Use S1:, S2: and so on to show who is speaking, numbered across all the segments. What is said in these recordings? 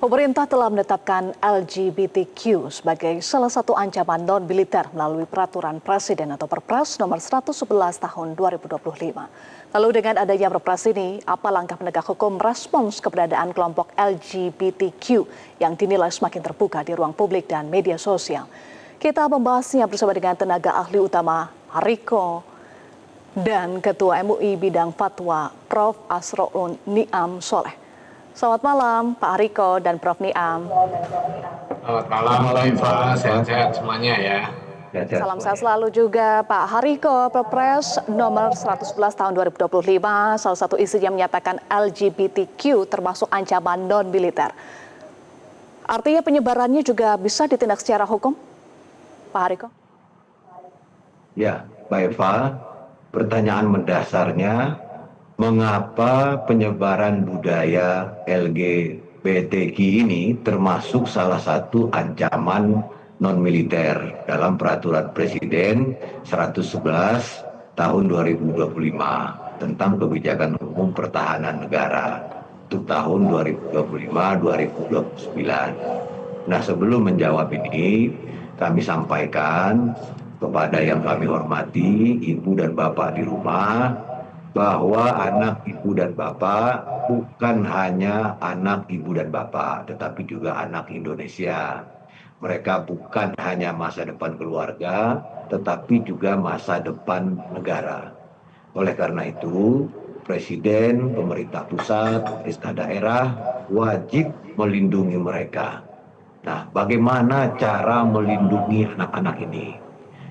S1: Pemerintah telah menetapkan LGBTQ sebagai salah satu ancaman non-militer melalui Peraturan Presiden atau Perpres nomor 111 tahun 2025. Lalu dengan adanya Perpres ini, apa langkah penegak hukum respons keberadaan kelompok LGBTQ yang dinilai semakin terbuka di ruang publik dan media sosial? Kita membahasnya bersama dengan tenaga ahli utama Hariko dan Ketua MUI Bidang Fatwa Prof. Asrorun Niam Soleh. Selamat malam Pak Hariko dan Prof. Niam.
S2: Selamat malam Mbak Eva, sehat-sehat semuanya ya.
S1: Salam sehat selalu juga Pak Hariko. Perpres nomor 111 tahun 2025, salah satu isinya menyatakan LGBTQ termasuk ancaman non-militer. Artinya penyebarannya juga bisa ditindak secara hukum, Pak Hariko?
S3: Ya, Mbak Eva, pertanyaan mendasarnya, mengapa penyebaran budaya LGBTQ ini termasuk salah satu ancaman non-militer dalam Peraturan Presiden 111 tahun 2025 tentang kebijakan umum pertahanan negara untuk tahun 2025-2029. Nah, sebelum menjawab ini, kami sampaikan kepada yang kami hormati, ibu dan bapak di rumah, bahwa anak ibu dan bapak bukan hanya anak ibu dan bapak, tetapi juga anak Indonesia. Mereka bukan hanya masa depan keluarga, tetapi juga masa depan negara. Oleh karena itu, Presiden, pemerintah pusat, pemerintah daerah wajib melindungi mereka. Nah, bagaimana cara melindungi anak-anak ini?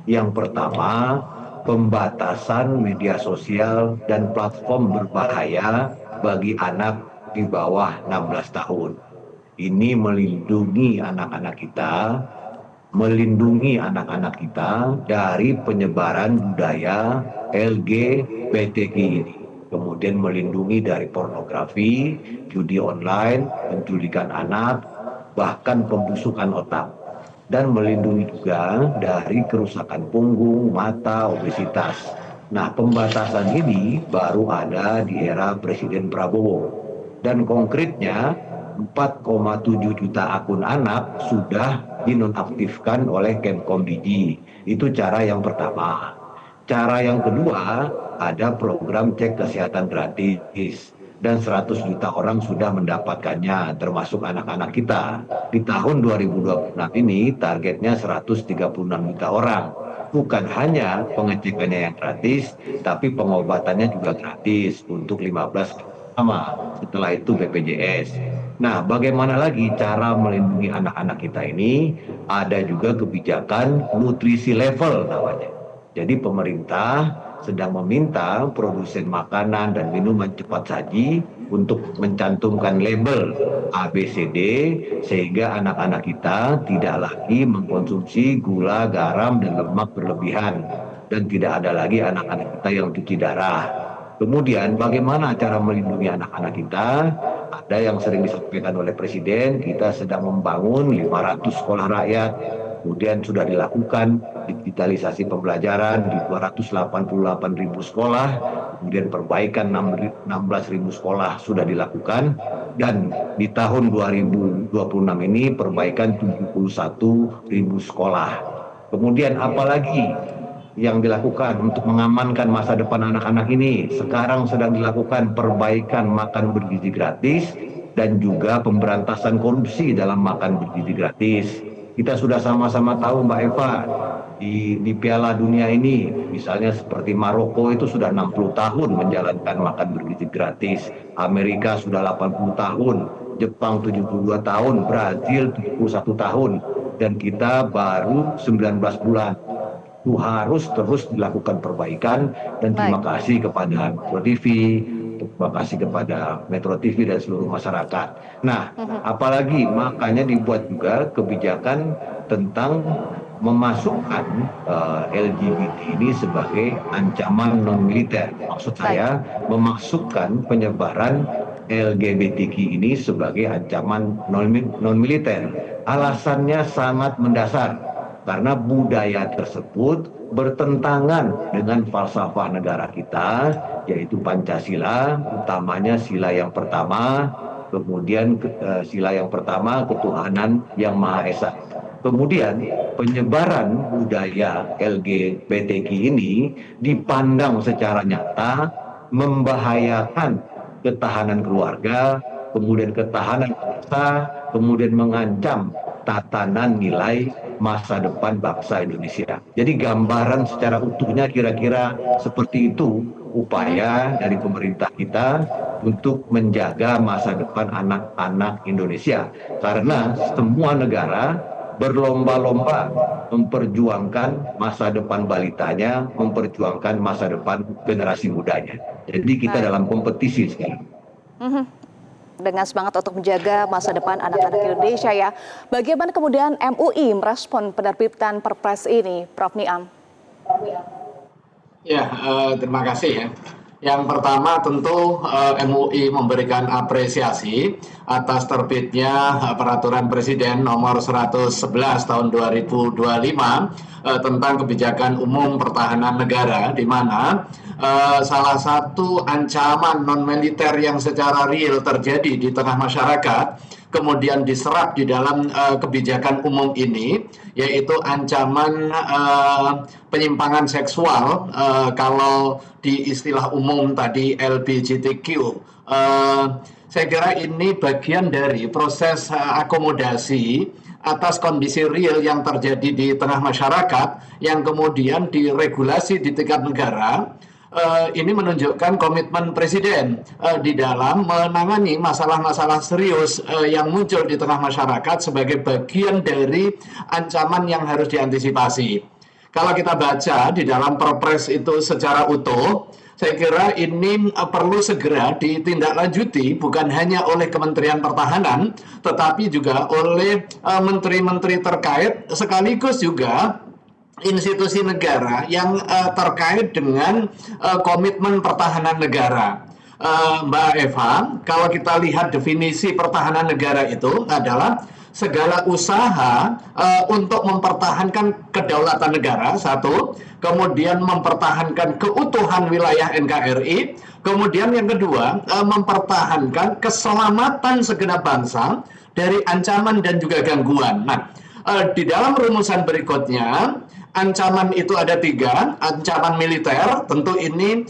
S3: Yang pertama, pembatasan media sosial dan platform berbahaya bagi anak di bawah 16 tahun. Ini melindungi anak-anak kita dari penyebaran budaya LGBTQ ini. Kemudian melindungi dari pornografi, judi online, penculikan anak, bahkan pembusukan otak. Dan melindungi juga dari kerusakan punggung, mata, obesitas. Nah, pembatasan ini baru ada di era Presiden Prabowo. Dan konkretnya 4,7 juta akun anak sudah dinonaktifkan oleh Kemkombiji. Itu cara yang pertama. Cara yang kedua, ada program cek kesehatan gratis. Dan 100 juta orang sudah mendapatkannya, termasuk anak-anak kita. Di tahun 2026 ini targetnya 136 juta orang. Bukan hanya pengecekannya yang gratis, tapi pengobatannya juga gratis untuk 15 sama. Setelah itu BPJS. Nah, bagaimana lagi cara melindungi anak-anak kita ini? Ada juga kebijakan nutrisi level namanya. Jadi pemerintah sedang meminta produsen makanan dan minuman cepat saji untuk mencantumkan label ABCD sehingga anak-anak kita tidak lagi mengkonsumsi gula, garam, dan lemak berlebihan dan tidak ada lagi anak-anak kita yang cuci darah. Kemudian bagaimana cara melindungi anak-anak kita? Ada yang sering disampaikan oleh Presiden, kita sedang membangun 500 sekolah rakyat. Kemudian sudah dilakukan digitalisasi pembelajaran di 288.000 sekolah, kemudian perbaikan 16.000 sekolah sudah dilakukan, dan di tahun 2026 ini perbaikan 71.000 sekolah. Kemudian apalagi yang dilakukan untuk mengamankan masa depan anak-anak ini? Sekarang sedang dilakukan perbaikan makan bergizi gratis dan juga pemberantasan korupsi dalam makan bergizi gratis. Kita sudah sama-sama tahu Mbak Eva, di Piala Dunia ini, misalnya seperti Maroko itu sudah 60 tahun menjalankan makan bergizi gratis, Amerika sudah 80 tahun, Jepang 72 tahun, Brazil 71 tahun, dan kita baru 19 bulan. Itu harus terus dilakukan perbaikan, dan terima kasih kepada Metro TV, terima kasih kepada Metro TV dan seluruh masyarakat. Nah, apalagi makanya dibuat juga kebijakan tentang memasukkan LGBT ini sebagai ancaman non-militer. Maksud saya memasukkan penyebaran LGBTQ ini sebagai ancaman non-militer. Alasannya sangat mendasar. Karena budaya tersebut bertentangan dengan falsafah negara kita, yaitu Pancasila, utamanya sila yang pertama, kemudian sila yang pertama ketuhanan yang Maha Esa. Kemudian penyebaran budaya LGBTQ ini dipandang secara nyata membahayakan ketahanan keluarga, kemudian ketahanan bangsa, kemudian mengancam tatanan nilai masa depan bangsa Indonesia. Jadi gambaran secara utuhnya kira-kira seperti itu upaya dari pemerintah kita untuk menjaga masa depan anak-anak Indonesia. Karena semua negara berlomba-lomba memperjuangkan masa depan balitanya, memperjuangkan masa depan generasi mudanya. Jadi kita dalam kompetisi sekarang.
S1: Dengan semangat untuk menjaga masa depan anak-anak Indonesia ya. Bagaimana kemudian MUI merespon penerbitan Perpres ini, Prof. Niam?
S2: Ya, terima kasih ya. Yang pertama tentu MUI memberikan apresiasi atas terbitnya Peraturan Presiden Nomor 111 Tahun 2025 tentang kebijakan umum pertahanan negara, di mana salah satu ancaman non-militer yang secara real terjadi di tengah masyarakat kemudian diserap di dalam kebijakan umum ini, yaitu ancaman penyimpangan seksual, kalau di istilah umum tadi LGBTQ. Saya kira ini bagian dari proses akomodasi atas kondisi real yang terjadi di tengah masyarakat yang kemudian diregulasi di tingkat negara. Ini menunjukkan komitmen Presiden di dalam menangani masalah-masalah serius yang muncul di tengah masyarakat sebagai bagian dari ancaman yang harus diantisipasi. Kalau kita baca di dalam Perpres itu secara utuh, saya kira ini perlu segera ditindaklanjuti bukan hanya oleh Kementerian Pertahanan, tetapi juga oleh menteri-menteri terkait sekaligus juga institusi negara yang terkait dengan komitmen pertahanan negara. Mbak Eva, kalau kita lihat definisi pertahanan negara itu adalah segala usaha untuk mempertahankan kedaulatan negara, satu, kemudian mempertahankan keutuhan wilayah NKRI, kemudian yang kedua, mempertahankan keselamatan segenap bangsa dari ancaman dan juga gangguan. Nah, di dalam rumusan berikutnya, ancaman itu ada 3, ancaman militer, tentu ini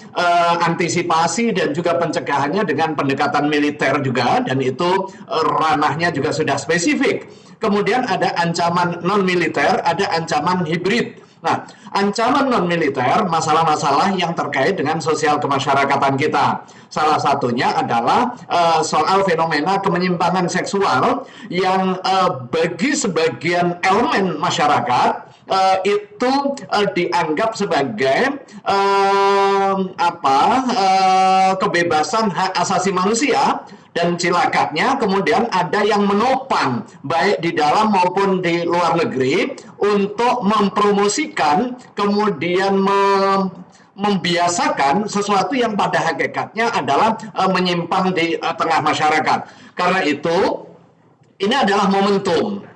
S2: antisipasi dan juga pencegahannya dengan pendekatan militer juga, dan itu ranahnya juga sudah spesifik. Kemudian ada ancaman non-militer, ada ancaman hibrid. Nah, ancaman non-militer, masalah-masalah yang terkait dengan sosial kemasyarakatan kita. Salah satunya adalah soal fenomena kemenyimpangan seksual yang bagi sebagian elemen masyarakat itu dianggap sebagai kebebasan hak asasi manusia, dan cilakanya kemudian ada yang menopang baik di dalam maupun di luar negeri untuk mempromosikan kemudian membiasakan sesuatu yang pada hakikatnya adalah menyimpang di tengah masyarakat. Karena itu ini adalah momentum.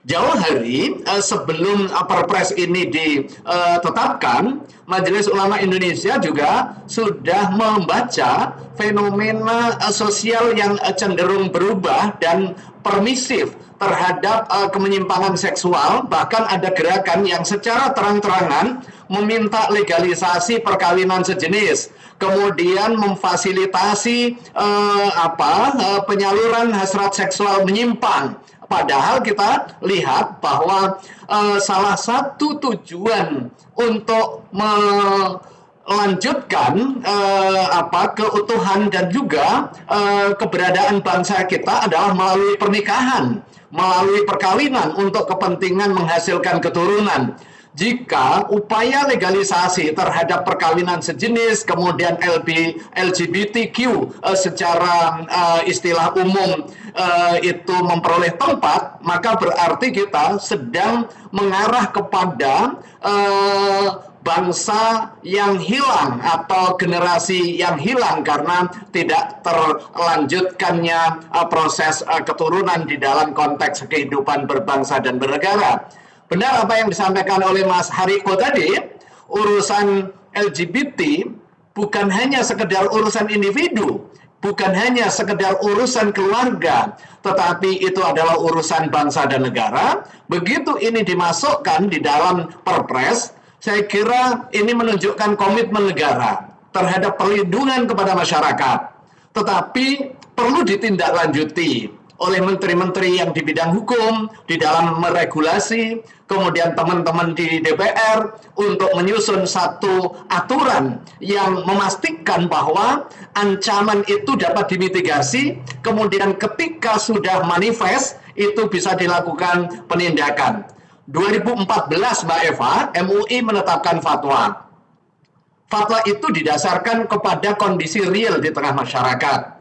S2: Jauh hari sebelum Perpres ini ditetapkan, Majelis Ulama Indonesia juga sudah membaca fenomena sosial yang cenderung berubah dan permisif terhadap kemenyimpangan seksual. Bahkan ada gerakan yang secara terang-terangan meminta legalisasi perkawinan sejenis, kemudian memfasilitasi penyaluran hasrat seksual menyimpang. Padahal kita lihat bahwa salah satu tujuan untuk melanjutkan keutuhan dan juga keberadaan bangsa kita adalah melalui pernikahan, melalui perkawinan untuk kepentingan menghasilkan keturunan. Jika upaya legalisasi terhadap perkawinan sejenis, kemudian LGBTQ secara istilah umum itu memperoleh tempat, maka berarti kita sedang mengarah kepada bangsa yang hilang atau generasi yang hilang karena tidak terlanjutkannya proses keturunan di dalam konteks kehidupan berbangsa dan bernegara. Benar apa yang disampaikan oleh Mas Hariko tadi, urusan LGBT bukan hanya sekedar urusan individu, bukan hanya sekedar urusan keluarga, tetapi itu adalah urusan bangsa dan negara. Begitu ini dimasukkan di dalam Perpres, saya kira ini menunjukkan komitmen negara terhadap perlindungan kepada masyarakat. Tetapi perlu ditindaklanjuti oleh menteri-menteri yang di bidang hukum, di dalam meregulasi, kemudian teman-teman di DPR untuk menyusun satu aturan yang memastikan bahwa ancaman itu dapat dimitigasi, kemudian ketika sudah manifest, itu bisa dilakukan penindakan. 2014 Mbak Eva, MUI menetapkan fatwa. Fatwa itu didasarkan kepada kondisi real di tengah masyarakat.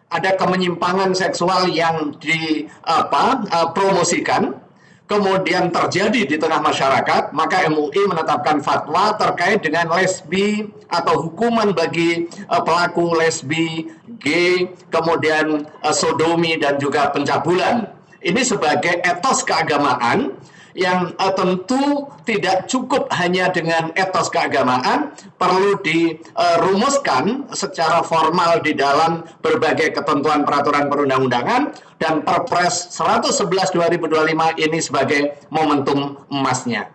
S2: Ada kemenyimpangan seksual yang dipromosikan, kemudian terjadi di tengah masyarakat, maka MUI menetapkan fatwa terkait dengan lesbi atau hukuman bagi pelaku lesbi, gay, kemudian sodomi dan juga pencabulan. Ini sebagai etos keagamaan yang tentu tidak cukup hanya dengan etos keagamaan, perlu dirumuskan secara formal di dalam berbagai ketentuan peraturan perundang-undangan, dan Perpres 111 2025 ini sebagai momentum emasnya.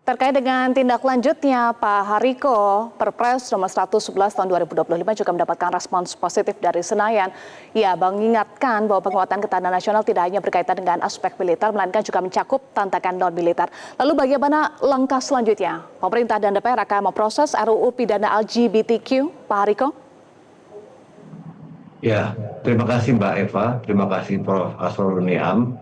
S1: Terkait dengan tindak lanjutnya, Pak Hariko, Perpres nomor 111 tahun 2025 juga mendapatkan respons positif dari Senayan. Ia mengingatkan bahwa penguatan ketahanan nasional tidak hanya berkaitan dengan aspek militer, melainkan juga mencakup tantangan non-militer. Lalu bagaimana langkah selanjutnya? Pemerintah dan DPR akan memproses RUU pidana LGBTQ, Pak Hariko?
S3: Ya, terima kasih Mbak Eva, terima kasih Prof. Asroruniam.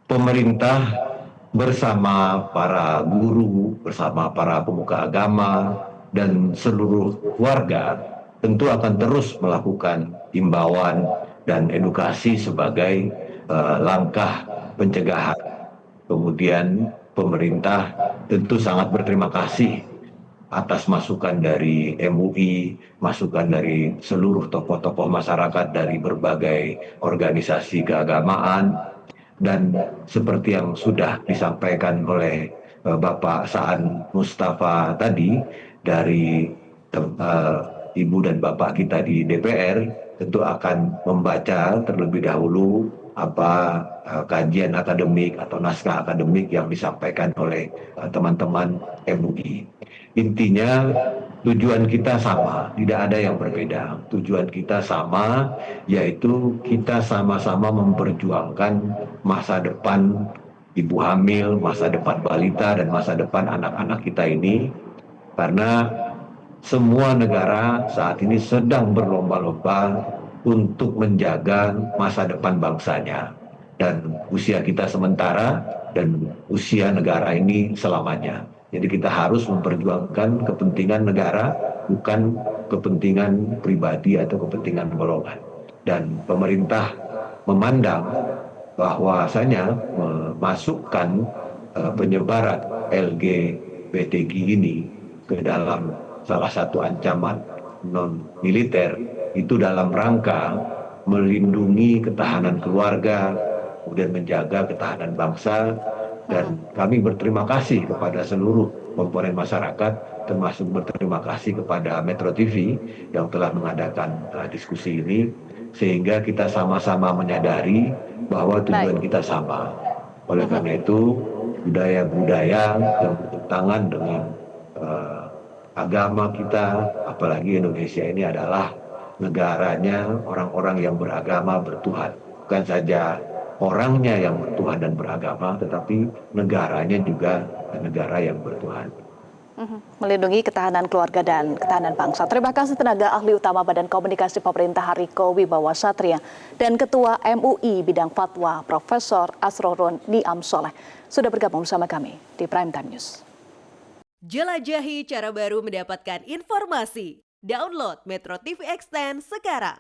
S3: Pemerintah bersama para guru, bersama para pemuka agama, dan seluruh warga tentu akan terus melakukan himbauan dan edukasi sebagai langkah pencegahan. Kemudian pemerintah tentu sangat berterima kasih atas masukan dari MUI, masukan dari seluruh tokoh-tokoh masyarakat dari berbagai organisasi keagamaan. Dan seperti yang sudah disampaikan oleh Bapak Saan Mustafa tadi dari Ibu dan Bapak kita di DPR, tentu akan membaca terlebih dahulu apa kajian akademik atau naskah akademik yang disampaikan oleh teman-teman MUI. Intinya tujuan kita sama, tidak ada yang berbeda. Tujuan kita sama, yaitu kita sama-sama memperjuangkan masa depan ibu hamil, masa depan balita, dan masa depan anak-anak kita ini. Karena semua negara saat ini sedang berlomba-lomba untuk menjaga masa depan bangsanya. Dan usia kita sementara dan usia negara ini selamanya. Jadi kita harus memperjuangkan kepentingan negara, bukan kepentingan pribadi atau kepentingan golongan. Dan pemerintah memandang bahwasanya memasukkan penyebaran LGBTQ ini ke dalam salah satu ancaman non-militer itu dalam rangka melindungi ketahanan keluarga, kemudian menjaga ketahanan bangsa. Dan kami berterima kasih kepada seluruh komponen masyarakat, termasuk berterima kasih kepada Metro TV yang telah mengadakan diskusi ini, sehingga kita sama-sama menyadari bahwa tujuan kita sama. Oleh karena itu, budaya-budaya yang bertentangan dengan agama kita, apalagi Indonesia ini adalah negaranya orang-orang yang beragama, bertuhan. Bukan saja orangnya yang bertuhan dan beragama, tetapi negaranya juga negara yang bertuhan.
S1: Melindungi ketahanan keluarga dan ketahanan bangsa. Terima kasih tenaga ahli utama Badan Komunikasi Pemerintah Hariko Wibawa Satria dan Ketua MUI Bidang Fatwa Profesor Asroruniam Soleh sudah bergabung bersama kami di Prime Time News.
S4: Jelajahi cara baru mendapatkan informasi. Download Metro TV Extend sekarang.